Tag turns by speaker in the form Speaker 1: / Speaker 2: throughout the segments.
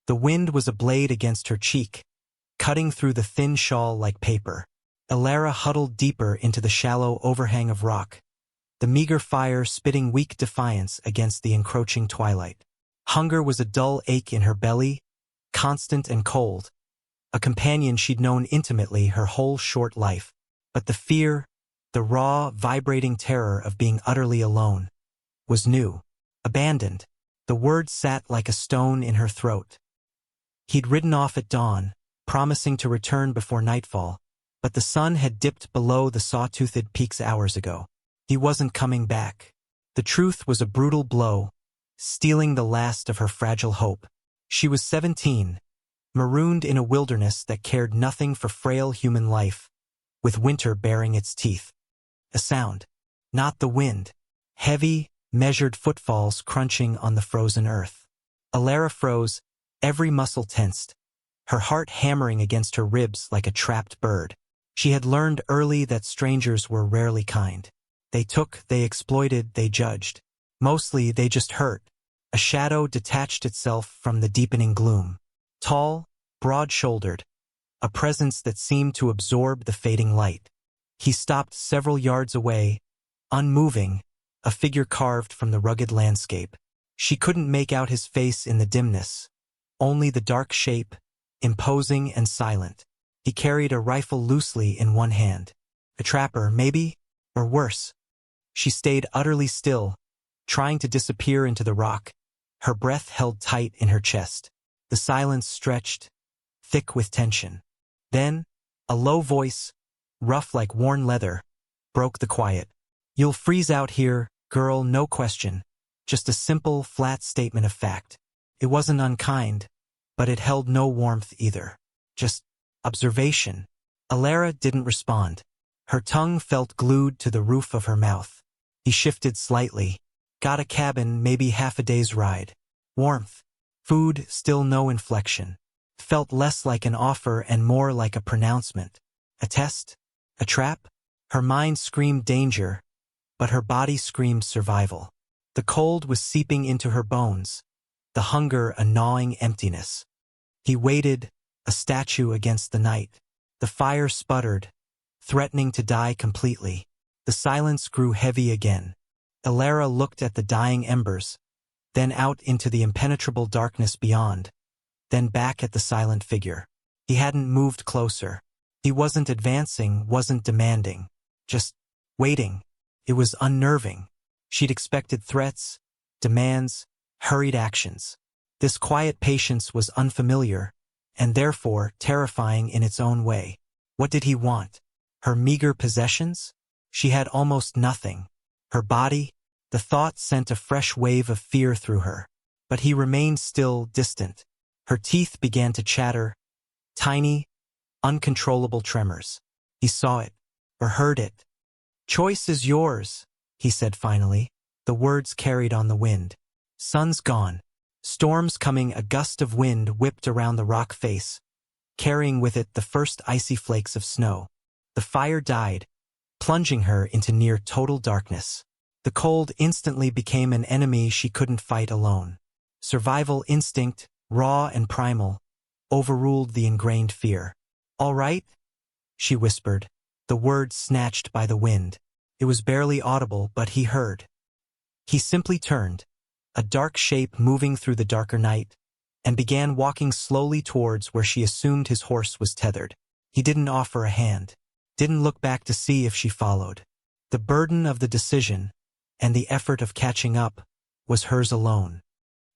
Speaker 1: The wind was a blade against her cheek, cutting through the thin shawl like paper. Elara huddled deeper into the shallow overhang of rock, the meager fire spitting weak defiance against the encroaching twilight. Hunger was a dull ache in her belly, constant and cold, a companion she'd known intimately her whole short life. But the fear, the raw, vibrating terror of being utterly alone, was new, abandoned. The word sat like a stone in her throat. He'd ridden off at dawn, promising to return before nightfall, but the sun had dipped below the saw-toothed peaks hours ago. He wasn't coming back. The truth was a brutal blow, stealing the last of her fragile hope. She was 17, marooned in a wilderness that cared nothing for frail human life, with winter baring its teeth. A sound, not the wind. Heavy, measured footfalls crunching on the frozen earth. Elara froze, every muscle tensed, her heart hammering against her ribs like a trapped bird. She had learned early that strangers were rarely kind. They took, they exploited, they judged. Mostly they just hurt. A shadow detached itself from the deepening gloom. Tall, broad-shouldered, a presence that seemed to absorb the fading light. He stopped several yards away, unmoving, a figure carved from the rugged landscape. She couldn't make out his face in the dimness, only the dark shape, imposing and silent. He carried a rifle loosely in one hand. A trapper, maybe, or worse. She stayed utterly still, trying to disappear into the rock, her breath held tight in her chest. The silence stretched, thick with tension. Then, a low voice, rough like worn leather, broke the quiet. "You'll freeze out here, girl, no question. Just a simple, flat statement of fact." It wasn't unkind, but it held no warmth either. Just observation. Elara didn't respond. Her tongue felt glued to the roof of her mouth. He shifted slightly. "Got a cabin, maybe half a day's ride." Warmth. Food, still no inflection. Felt less like an offer and more like a pronouncement. A test? A trap? Her mind screamed danger, but her body screamed survival. The cold was seeping into her bones, the hunger a gnawing emptiness. He waited, a statue against the night. The fire sputtered, threatening to die completely. The silence grew heavy again. Elara looked at the dying embers, then out into the impenetrable darkness beyond, then back at the silent figure. He hadn't moved closer. He wasn't advancing, wasn't demanding. Just waiting. It was unnerving. She'd expected threats, demands, hurried actions. This quiet patience was unfamiliar, and therefore terrifying in its own way. What did he want? Her meager possessions? She had almost nothing. Her body? The thought sent a fresh wave of fear through her. But he remained still, distant. Her teeth began to chatter, tiny, uncontrollable tremors. He saw it, or heard it. "Choice is yours," he said finally. The words carried on the wind. Sun's gone. Storms coming, a gust of wind whipped around the rock face, carrying with it the first icy flakes of snow. The fire died, plunging her into near total darkness. The cold instantly became an enemy she couldn't fight alone. Survival instinct, raw and primal, overruled the ingrained fear. "All right?" she whispered, the words snatched by the wind. It was barely audible, but he heard. He simply turned, a dark shape moving through the darker night, and began walking slowly towards where she assumed his horse was tethered. He didn't offer a hand, didn't look back to see if she followed. The burden of the decision, and the effort of catching up, was hers alone.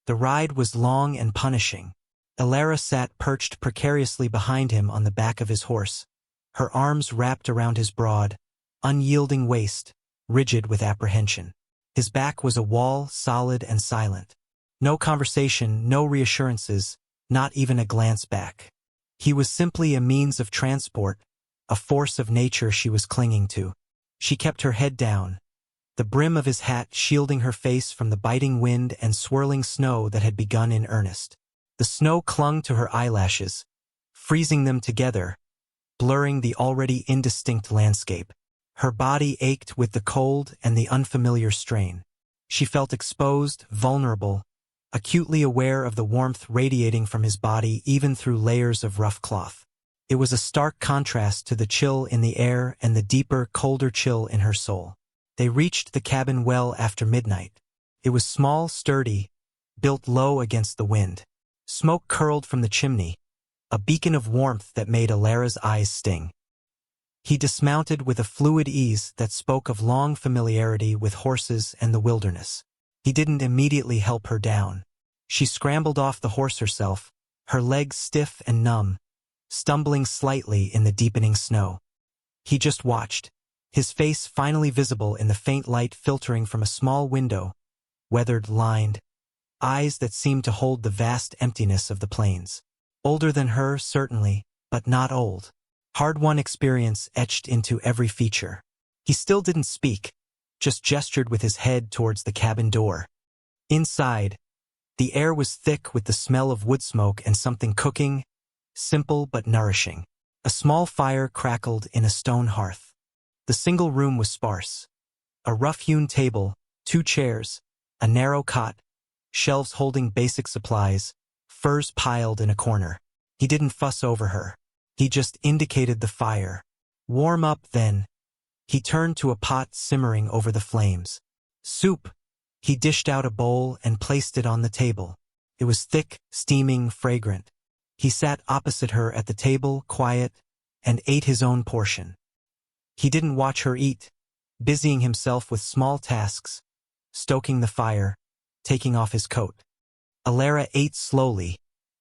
Speaker 1: The ride was long and punishing. Elara sat perched precariously behind him on the back of his horse, her arms wrapped around his broad, unyielding waist, rigid with apprehension. His back was a wall, solid and silent. No conversation, no reassurances, not even a glance back. He was simply a means of transport, a force of nature she was clinging to. She kept her head down, the brim of his hat shielding her face from the biting wind and swirling snow that had begun in earnest. The snow clung to her eyelashes, freezing them together, blurring the already indistinct landscape. Her body ached with the cold and the unfamiliar strain. She felt exposed, vulnerable, acutely aware of the warmth radiating from his body even through layers of rough cloth. It was a stark contrast to the chill in the air and the deeper, colder chill in her soul. They reached the cabin well after midnight. It was small, sturdy, built low against the wind. Smoke curled from the chimney, a beacon of warmth that made Alara's eyes sting. He dismounted with a fluid ease that spoke of long familiarity with horses and the wilderness. He didn't immediately help her down. She scrambled off the horse herself, her legs stiff and numb, stumbling slightly in the deepening snow. He just watched, his face finally visible in the faint light filtering from a small window, weathered, lined, eyes that seemed to hold the vast emptiness of the plains. Older than her, certainly, but not old. Hard-won experience etched into every feature. He still didn't speak, just gestured with his head towards the cabin door. Inside, the air was thick with the smell of wood smoke and something cooking, simple but nourishing. A small fire crackled in a stone hearth. The single room was sparse. A rough-hewn table, 2 chairs, a narrow cot, shelves holding basic supplies, furs piled in a corner. He didn't fuss over her. He just indicated the fire. Warm up, then. He turned to a pot simmering over the flames. Soup. He dished out a bowl and placed it on the table. It was thick, steaming, fragrant. He sat opposite her at the table, quiet, and ate his own portion. He didn't watch her eat, busying himself with small tasks, stoking the fire, taking off his coat. Alara ate slowly,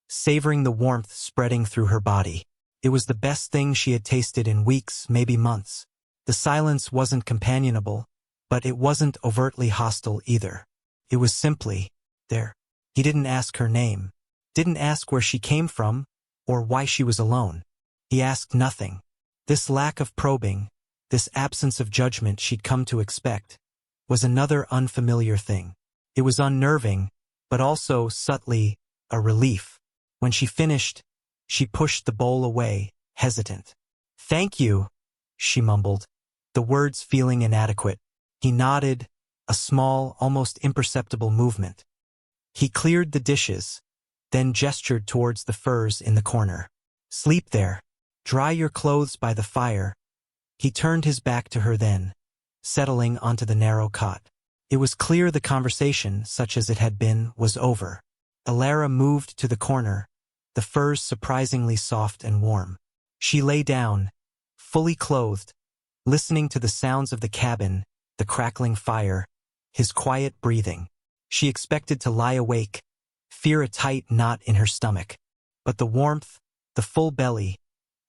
Speaker 1: savoring the warmth spreading through her body. It was the best thing she had tasted in weeks, maybe months. The silence wasn't companionable, but it wasn't overtly hostile either. It was simply there. He didn't ask her name, didn't ask where she came from, or why she was alone. He asked nothing. This lack of probing, this absence of judgment she'd come to expect, was another unfamiliar thing. It was unnerving, but also, subtly, a relief. When she finished, she pushed the bowl away, hesitant. "Thank you," she mumbled, the words feeling inadequate. He nodded, a small, almost imperceptible movement. He cleared the dishes, then gestured towards the furs in the corner. "Sleep there. Dry your clothes by the fire." He turned his back to her then, settling onto the narrow cot. It was clear the conversation, such as it had been, was over. Alara moved to the corner, the furs surprisingly soft and warm. She lay down, fully clothed, listening to the sounds of the cabin, the crackling fire, his quiet breathing. She expected to lie awake, fear a tight knot in her stomach. But the warmth, the full belly,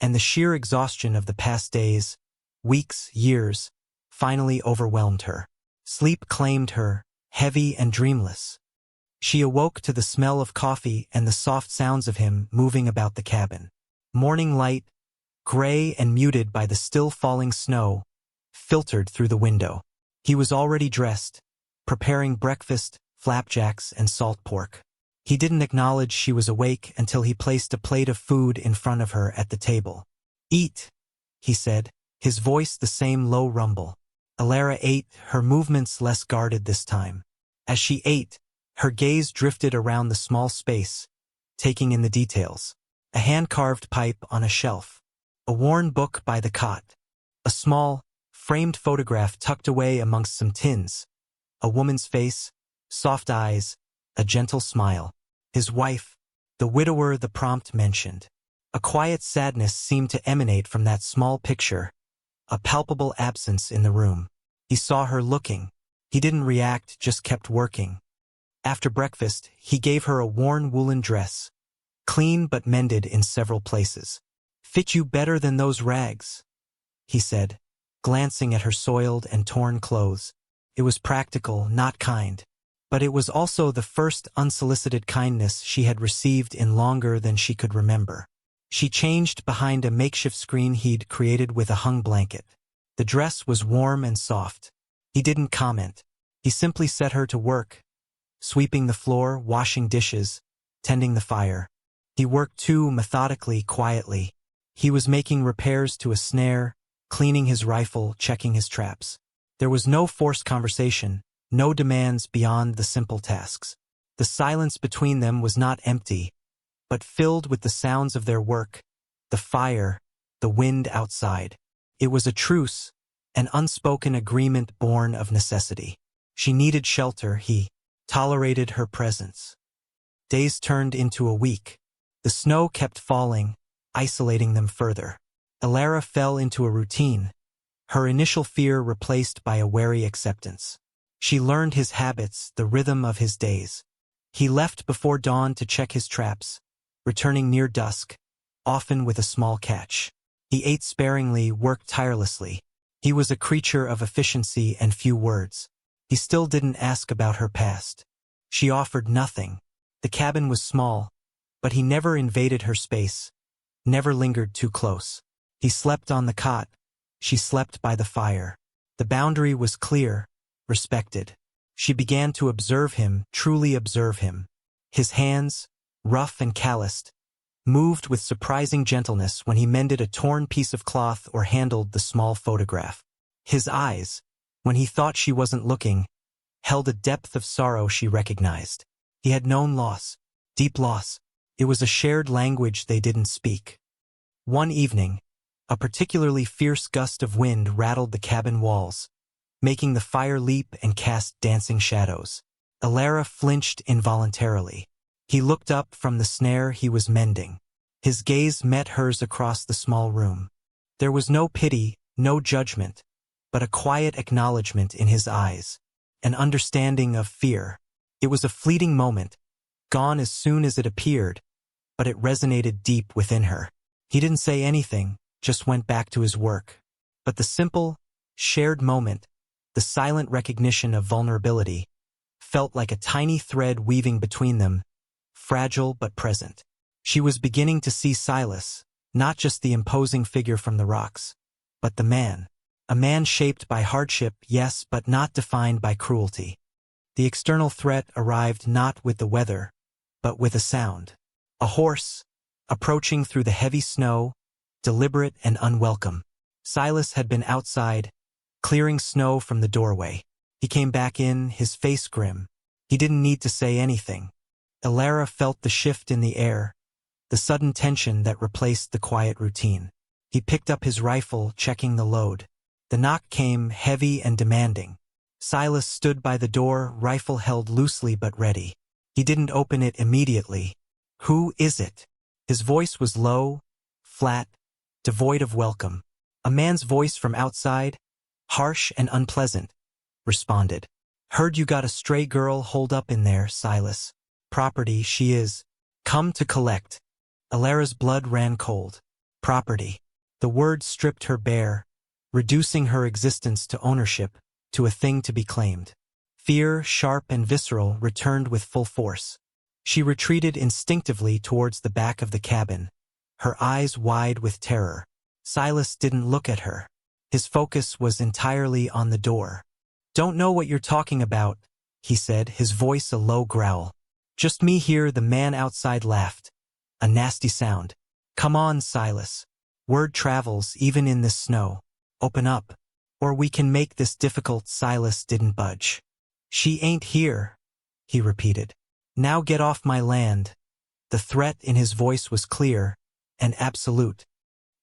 Speaker 1: and the sheer exhaustion of the past days, weeks, years, finally overwhelmed her. Sleep claimed her, heavy and dreamless. She awoke to the smell of coffee and the soft sounds of him moving about the cabin. Morning light, gray and muted by the still falling snow, filtered through the window. He was already dressed, preparing breakfast, flapjacks and salt pork. He didn't acknowledge she was awake until he placed a plate of food in front of her at the table. "Eat," he said, his voice the same low rumble. Alara ate, her movements less guarded this time. As she ate, her gaze drifted around the small space, taking in the details. A hand-carved pipe on a shelf, a worn book by the cot, a small, framed photograph tucked away amongst some tins, a woman's face, soft eyes, a gentle smile. His wife, the widower the prompt mentioned. A quiet sadness seemed to emanate from that small picture, a palpable absence in the room. He saw her looking. He didn't react, just kept working. After breakfast, he gave her a worn woolen dress, clean but mended in several places. "Fit you better than those rags," he said, glancing at her soiled and torn clothes. It was practical, not kind. But it was also the first unsolicited kindness she had received in longer than she could remember. She changed behind a makeshift screen he'd created with a hung blanket. The dress was warm and soft. He didn't comment. He simply set her to work, sweeping the floor, washing dishes, tending the fire. He worked too, methodically, quietly. He was making repairs to a snare, cleaning his rifle, checking his traps. There was no forced conversation, no demands beyond the simple tasks. The silence between them was not empty, but filled with the sounds of their work, the fire, the wind outside. It was a truce, an unspoken agreement born of necessity. She needed shelter, he tolerated her presence. Days turned into a week. The snow kept falling, isolating them further. Elara fell into a routine, her initial fear replaced by a wary acceptance. She learned his habits, the rhythm of his days. He left before dawn to check his traps, returning near dusk, often with a small catch. He ate sparingly, worked tirelessly. He was a creature of efficiency and few words. He still didn't ask about her past. She offered nothing. The cabin was small, but he never invaded her space, never lingered too close. He slept on the cot. She slept by the fire. The boundary was clear, respected. She began to observe him, truly observe him. His hands, rough and calloused, moved with surprising gentleness when he mended a torn piece of cloth or handled the small photograph. His eyes, when he thought she wasn't looking, held a depth of sorrow she recognized. He had known loss, deep loss. It was a shared language they didn't speak. One evening, a particularly fierce gust of wind rattled the cabin walls, making the fire leap and cast dancing shadows. Elara flinched involuntarily. He looked up from the snare he was mending. His gaze met hers across the small room. There was no pity, no judgment, but a quiet acknowledgement in his eyes, an understanding of fear. It was a fleeting moment, gone as soon as it appeared, but it resonated deep within her. He didn't say anything, just went back to his work. But the simple, shared moment, the silent recognition of vulnerability, felt like a tiny thread weaving between them, fragile but present. She was beginning to see Silas, not just the imposing figure from the rocks, but the man. A man shaped by hardship, yes, but not defined by cruelty. The external threat arrived not with the weather, but with a sound. A horse, approaching through the heavy snow, deliberate and unwelcome. Silas had been outside, clearing snow from the doorway. He came back in, his face grim. He didn't need to say anything. Elara felt the shift in the air, the sudden tension that replaced the quiet routine. He picked up his rifle, checking the load. The knock came, heavy and demanding. Silas stood by the door, rifle held loosely but ready. He didn't open it immediately. "Who is it?" His voice was low, flat, devoid of welcome. A man's voice from outside, harsh and unpleasant, responded. "Heard you got a stray girl holed up in there, Silas. Property she is. Come to collect." Elara's blood ran cold. Property. The word stripped her bare, reducing her existence to ownership, to a thing to be claimed. Fear, sharp and visceral, returned with full force. She retreated instinctively towards the back of the cabin, her eyes wide with terror. Silas didn't look at her. His focus was entirely on the door. "Don't know what you're talking about," he said, his voice a low growl. "Just me here." The man outside laughed. A nasty sound. "Come on, Silas. Word travels even in this snow. Open up, or we can make this difficult." Silas didn't budge. "She ain't here," he repeated. "Now get off my land." The threat in his voice was clear and absolute.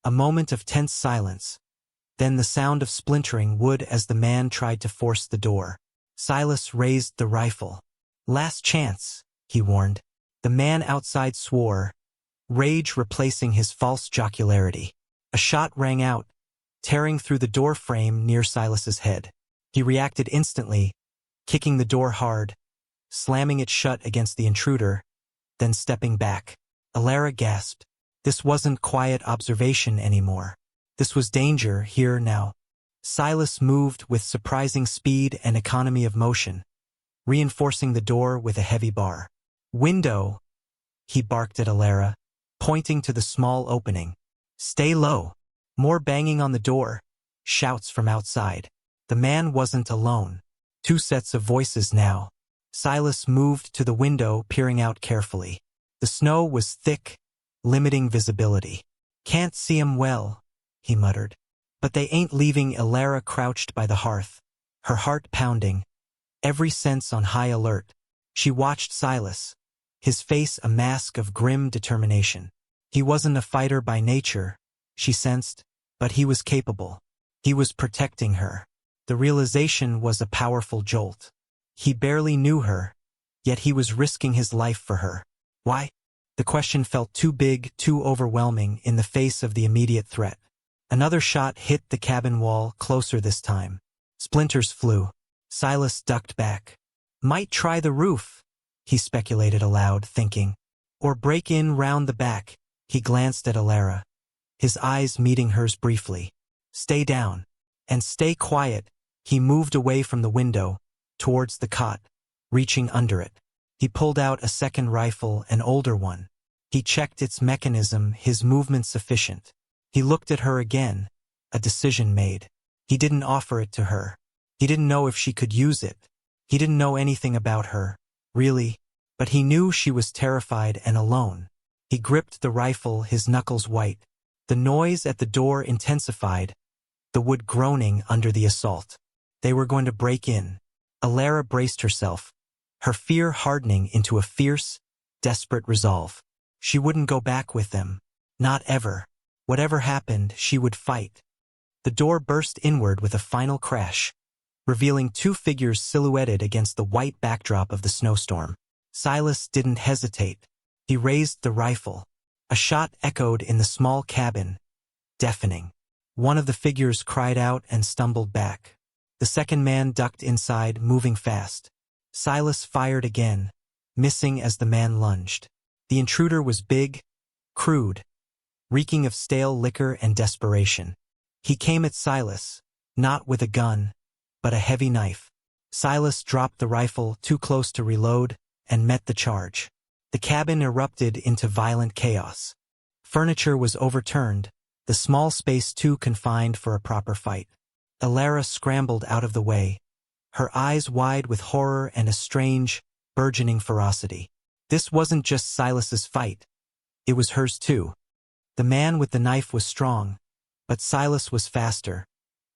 Speaker 1: A moment of tense silence, then the sound of splintering wood as the man tried to force the door. Silas raised the rifle. "Last chance," he warned. The man outside swore, rage replacing his false jocularity. A shot rang out, tearing through the door frame near Silas's head. He reacted instantly, kicking the door hard, slamming it shut against the intruder, then stepping back. Elara gasped. This wasn't quiet observation anymore. This was danger, here now. Silas moved with surprising speed and economy of motion, reinforcing the door with a heavy bar. "Window," he barked at Elara, pointing to the small opening. "Stay low." More banging on the door, shouts from outside. The man wasn't alone. Two sets of voices now. Silas moved to the window, peering out carefully. The snow was thick, limiting visibility. "Can't see 'em well," he muttered. "But they ain't leaving." Elara crouched by the hearth, her heart pounding, every sense on high alert. She watched Silas, his face a mask of grim determination. He wasn't a fighter by nature, she sensed, but he was capable. He was protecting her. The realization was a powerful jolt. He barely knew her, yet he was risking his life for her. Why? The question felt too big, too overwhelming in the face of the immediate threat. Another shot hit the cabin wall, closer this time. Splinters flew. Silas ducked back. Might try the roof, he speculated aloud, thinking. Or break in round the back. He glanced at Alara, his eyes meeting hers briefly. Stay down. And stay quiet. He moved away from the window, towards the cot, reaching under it. He pulled out a second rifle, an older one. He checked its mechanism, his movement sufficient. He looked at her again, a decision made. He didn't offer it to her. He didn't know if she could use it. He didn't know anything about her, really, but he knew she was terrified and alone. He gripped the rifle, his knuckles white. The noise at the door intensified, the wood groaning under the assault. They were going to break in. Alara braced herself, her fear hardening into a fierce, desperate resolve. She wouldn't go back with them. Not ever. Whatever happened, she would fight. The door burst inward with a final crash, revealing two figures silhouetted against the white backdrop of the snowstorm. Silas didn't hesitate. He raised the rifle. A shot echoed in the small cabin, deafening. One of the figures cried out and stumbled back. The second man ducked inside, moving fast. Silas fired again, missing as the man lunged. The intruder was big, crude, reeking of stale liquor and desperation. He came at Silas, not with a gun, but a heavy knife. Silas dropped the rifle too close to reload and met the charge. The cabin erupted into violent chaos. Furniture was overturned, the small space too confined for a proper fight. Alara scrambled out of the way, her eyes wide with horror and a strange, burgeoning ferocity. This wasn't just Silas's fight. It was hers too. The man with the knife was strong, but Silas was faster,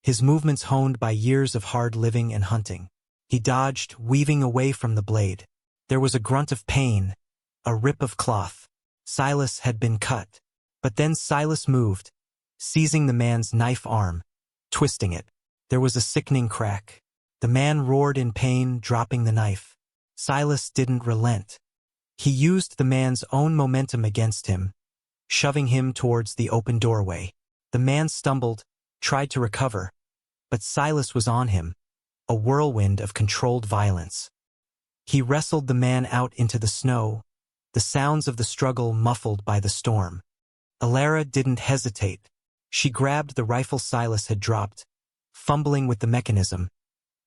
Speaker 1: his movements honed by years of hard living and hunting. He dodged, weaving away from the blade. There was a grunt of pain, a rip of cloth. Silas had been cut. But then Silas moved, seizing the man's knife arm, twisting it. There was a sickening crack. The man roared in pain, dropping the knife. Silas didn't relent. He used the man's own momentum against him, shoving him towards the open doorway. The man stumbled, tried to recover, but Silas was on him, a whirlwind of controlled violence. He wrestled the man out into the snow, the sounds of the struggle muffled by the storm. Alara didn't hesitate. She grabbed the rifle Silas had dropped, fumbling with the mechanism,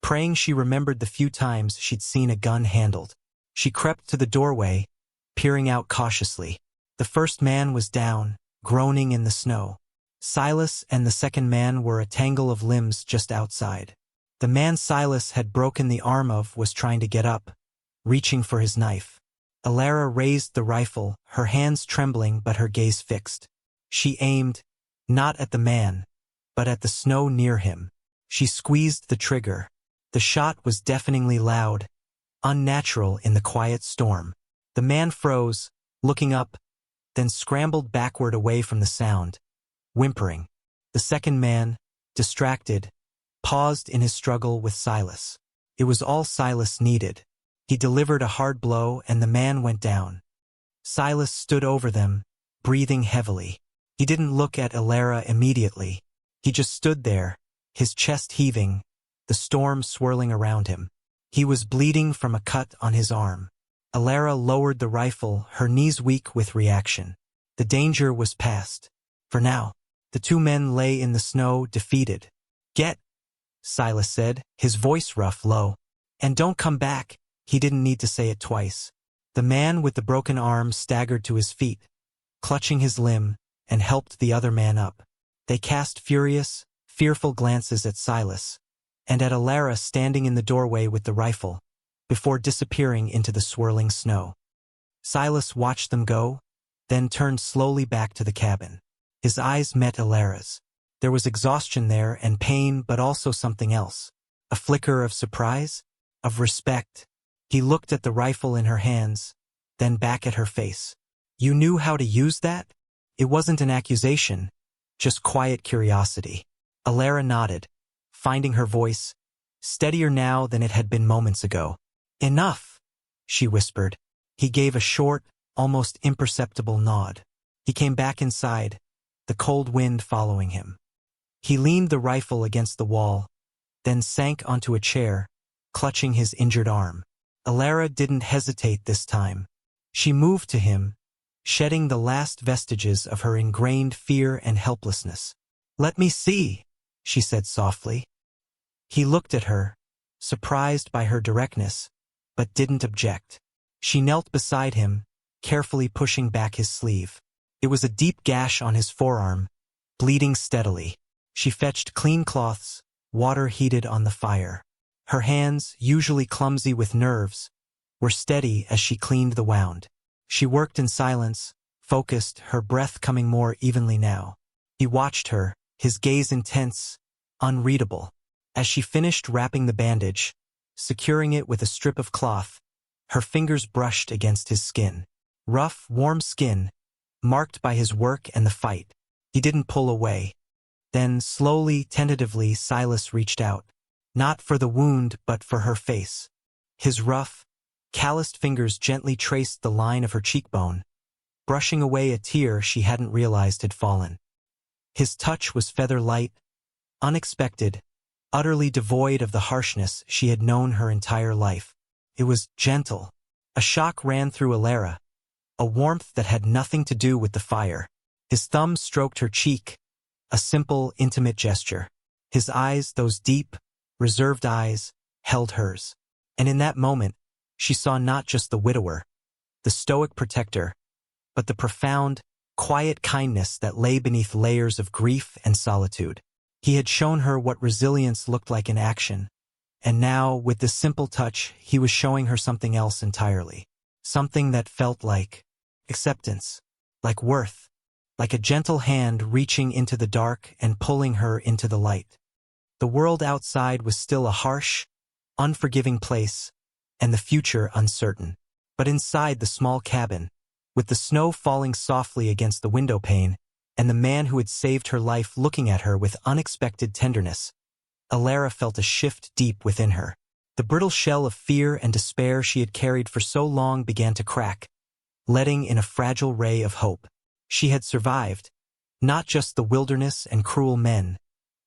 Speaker 1: praying she remembered the few times she'd seen a gun handled. She crept to the doorway, peering out cautiously. The first man was down, groaning in the snow. Silas and the second man were a tangle of limbs just outside. The man Silas had broken the arm of was trying to get up, reaching for his knife. Alara raised the rifle, her hands trembling but her gaze fixed. She aimed, not at the man, but at the snow near him. She squeezed the trigger. The shot was deafeningly loud, unnatural in the quiet storm. The man froze, looking up, then scrambled backward away from the sound, whimpering. The second man, distracted, paused in his struggle with Silas. It was all Silas needed. He delivered a hard blow and the man went down. Silas stood over them, breathing heavily. He didn't look at Alara immediately. He just stood there, his chest heaving, the storm swirling around him. He was bleeding from a cut on his arm. Alara lowered the rifle, her knees weak with reaction. The danger was past. For now, the two men lay in the snow, defeated. "Get," Silas said, his voice rough, low. "And don't come back." He didn't need to say it twice. The man with the broken arm staggered to his feet, clutching his limb, and helped the other man up. They cast furious, fearful glances at Silas, and at Alara standing in the doorway with the rifle, before disappearing into the swirling snow. Silas watched them go, then turned slowly back to the cabin. His eyes met Alara's. There was exhaustion there and pain, but also something else. A flicker of surprise, of respect. He looked at the rifle in her hands, then back at her face. You knew how to use that? It wasn't an accusation, just quiet curiosity. Alara nodded, finding her voice steadier now than it had been moments ago. Enough, she whispered. He gave a short, almost imperceptible nod. He came back inside, the cold wind following him. He leaned the rifle against the wall, then sank onto a chair, clutching his injured arm. Alara didn't hesitate this time. She moved to him, shedding the last vestiges of her ingrained fear and helplessness. Let me see, she said softly. He looked at her, surprised by her directness, but didn't object. She knelt beside him, carefully pushing back his sleeve. It was a deep gash on his forearm, bleeding steadily. She fetched clean cloths, water heated on the fire. Her hands, usually clumsy with nerves, were steady as she cleaned the wound. She worked in silence, focused, her breath coming more evenly now. He watched her, his gaze intense, unreadable. As she finished wrapping the bandage, securing it with a strip of cloth, her fingers brushed against his skin. Rough, warm skin, marked by his work and the fight. He didn't pull away. Then, slowly, tentatively, Silas reached out. Not for the wound, but for her face. His rough, calloused fingers gently traced the line of her cheekbone, brushing away a tear she hadn't realized had fallen. His touch was feather-light, unexpected, utterly devoid of the harshness she had known her entire life. It was gentle. A shock ran through Alara, a warmth that had nothing to do with the fire. His thumb stroked her cheek, a simple, intimate gesture. His eyes, those deep, reserved eyes, held hers. And in that moment, she saw not just the widower, the stoic protector, but the profound, quiet kindness that lay beneath layers of grief and solitude. He had shown her what resilience looked like in action, and now, with this simple touch, he was showing her something else entirely. Something that felt like acceptance, like worth, like a gentle hand reaching into the dark and pulling her into the light. The world outside was still a harsh, unforgiving place, and the future uncertain. But inside the small cabin, with the snow falling softly against the window pane, and the man who had saved her life looking at her with unexpected tenderness, Alara felt a shift deep within her. The brittle shell of fear and despair she had carried for so long began to crack, letting in a fragile ray of hope. She had survived, not just the wilderness and cruel men,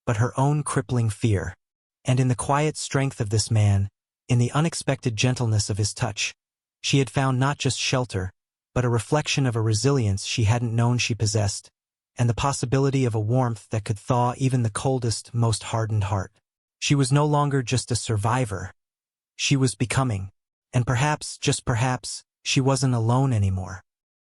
Speaker 1: but her own crippling fear. And in the quiet strength of this man, in the unexpected gentleness of his touch, she had found not just shelter, but a reflection of a resilience she hadn't known she possessed, and the possibility of a warmth that could thaw even the coldest, most hardened heart. She was no longer just a survivor. She was becoming. And perhaps, just perhaps, she wasn't alone anymore.